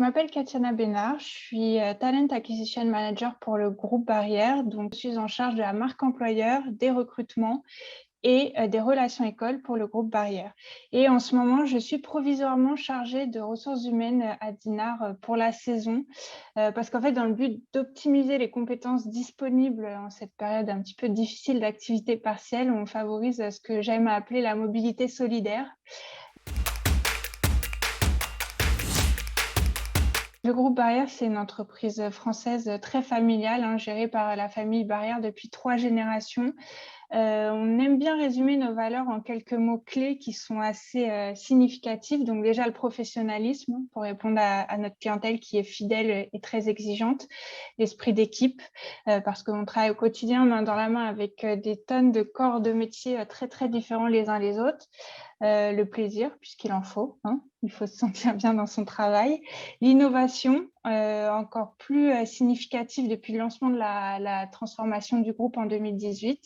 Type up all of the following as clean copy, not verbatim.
m'appelle Katiana Bénard, je suis Talent Acquisition Manager pour le groupe Barrière. Donc, je suis en charge de la marque employeur, des recrutements et des relations écoles pour le groupe Barrière. Et en ce moment, je suis provisoirement chargée de ressources humaines à Dinard pour la saison, parce qu'en fait, dans le but d'optimiser les compétences disponibles en cette période un petit peu difficile d'activité partielle, on favorise ce que j'aime appeler la mobilité solidaire. Le groupe Barrière, c'est une entreprise française très familiale, gérée par la famille Barrière depuis 3 générations. On aime bien résumer nos valeurs en quelques mots-clés qui sont assez significatifs. Donc déjà, le professionnalisme pour répondre à notre clientèle qui est fidèle et très exigeante. L'esprit d'équipe, parce qu'on travaille au quotidien main dans la main avec des tonnes de corps de métier très, très différents les uns les autres. Le plaisir, puisqu'il en faut, il faut se sentir bien dans son travail. L'innovation, encore plus significative depuis le lancement de la transformation du groupe en 2018.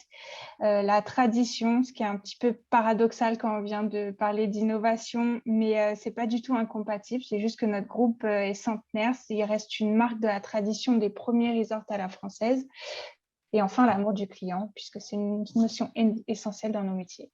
La tradition, ce qui est un petit peu paradoxal quand on vient de parler d'innovation, mais c'est pas du tout incompatible. C'est juste que notre groupe est centenaire, il reste une marque de la tradition des premiers resorts à la française. Et enfin, l'amour du client, puisque c'est une notion essentielle dans nos métiers.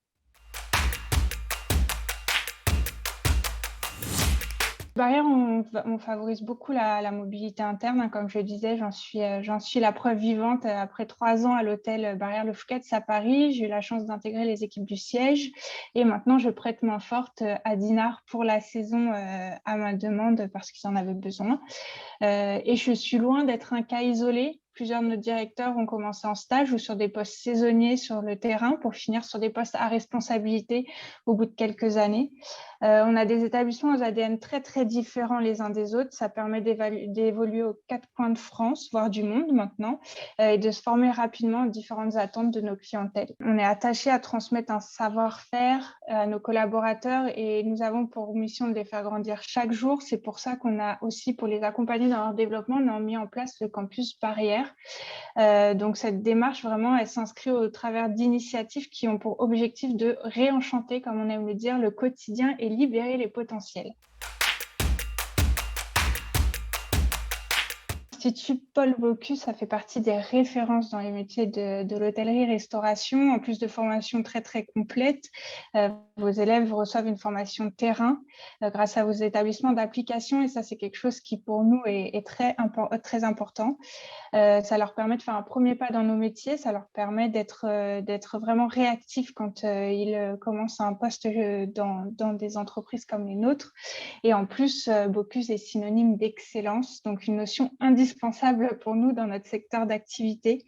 Barrière, on favorise beaucoup la mobilité interne. Comme je le disais, j'en suis la preuve vivante. Après 3 ans à l'hôtel Barrière Le Fouquet's à Paris, j'ai eu la chance d'intégrer les équipes du siège. Et maintenant, je prête main forte à Dinard pour la saison à ma demande parce qu'ils en avaient besoin. Et je suis loin d'être un cas isolé. Plusieurs de nos directeurs ont commencé en stage ou sur des postes saisonniers sur le terrain pour finir sur des postes à responsabilité au bout de quelques années. On a des établissements aux ADN très, très différents les uns des autres. Ça permet d'évoluer aux 4 coins de France, voire du monde maintenant, et de se former rapidement aux différentes attentes de nos clientèles. On est attaché à transmettre un savoir-faire à nos collaborateurs et nous avons pour mission de les faire grandir chaque jour. C'est pour ça qu'on a aussi, pour les accompagner dans leur développement, on a mis en place le campus Barrière. Donc cette démarche, vraiment, elle s'inscrit au travers d'initiatives qui ont pour objectif de réenchanter, comme on aime le dire, le quotidien et libérer les potentiels. L'Institut Paul Bocuse, ça fait partie des références dans les métiers de l'hôtellerie-restauration, en plus de formations très, très complètes. Vos élèves reçoivent une formation terrain grâce à vos établissements d'application et ça, c'est quelque chose qui, pour nous, est très, très important. Ça leur permet de faire un premier pas dans nos métiers, ça leur permet d'être vraiment réactifs quand ils commencent un poste dans des entreprises comme les nôtres. Et en plus, Bocuse est synonyme d'excellence, donc une notion indispensable pour nous dans notre secteur d'activité,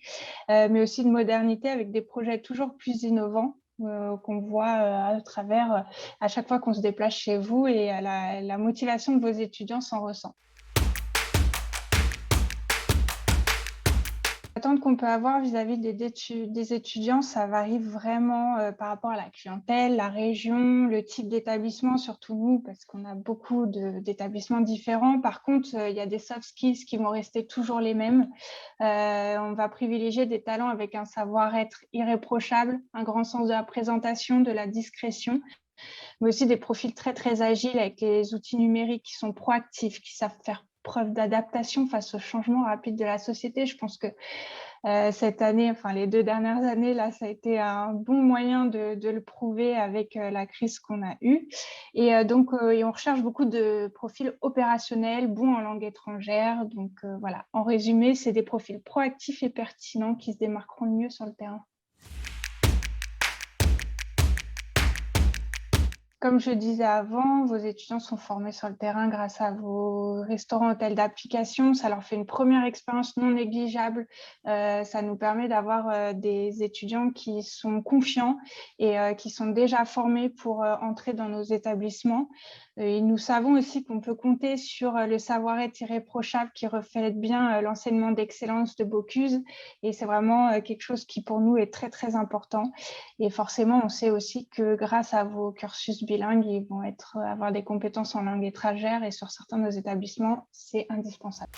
mais aussi de modernité avec des projets toujours plus innovants qu'on voit à travers, à chaque fois qu'on se déplace chez vous et la motivation de vos étudiants s'en ressent. L'attente qu'on peut avoir vis-à-vis des étudiants, ça varie vraiment par rapport à la clientèle, la région, le type d'établissement, surtout nous, parce qu'on a beaucoup d'établissements différents. Par contre, il y a des soft skills qui vont rester toujours les mêmes. On va privilégier des talents avec un savoir-être irréprochable, un grand sens de la présentation, de la discrétion, mais aussi des profils très, très agiles avec les outils numériques qui sont proactifs, qui savent faire preuve d'adaptation face aux changements rapides de la société. Je pense que cette année, enfin les 2 dernières années, là, ça a été un bon moyen de le prouver avec la crise qu'on a eue. Et donc, on recherche beaucoup de profils opérationnels, bons en langue étrangère. Donc, voilà, en résumé, c'est des profils proactifs et pertinents qui se démarqueront le mieux sur le terrain. Comme je disais avant, vos étudiants sont formés sur le terrain grâce à vos restaurants hôtels d'application. Ça leur fait une première expérience non négligeable. Ça nous permet d'avoir des étudiants qui sont confiants et qui sont déjà formés pour entrer dans nos établissements. Et nous savons aussi qu'on peut compter sur le savoir-être irréprochable qui reflète bien l'enseignement d'excellence de Bocuse. Et c'est vraiment quelque chose qui, pour nous, est très, très important. Et forcément, on sait aussi que grâce à vos cursus bilingues, ils vont avoir des compétences en langue étrangère et sur certains de nos établissements, c'est indispensable.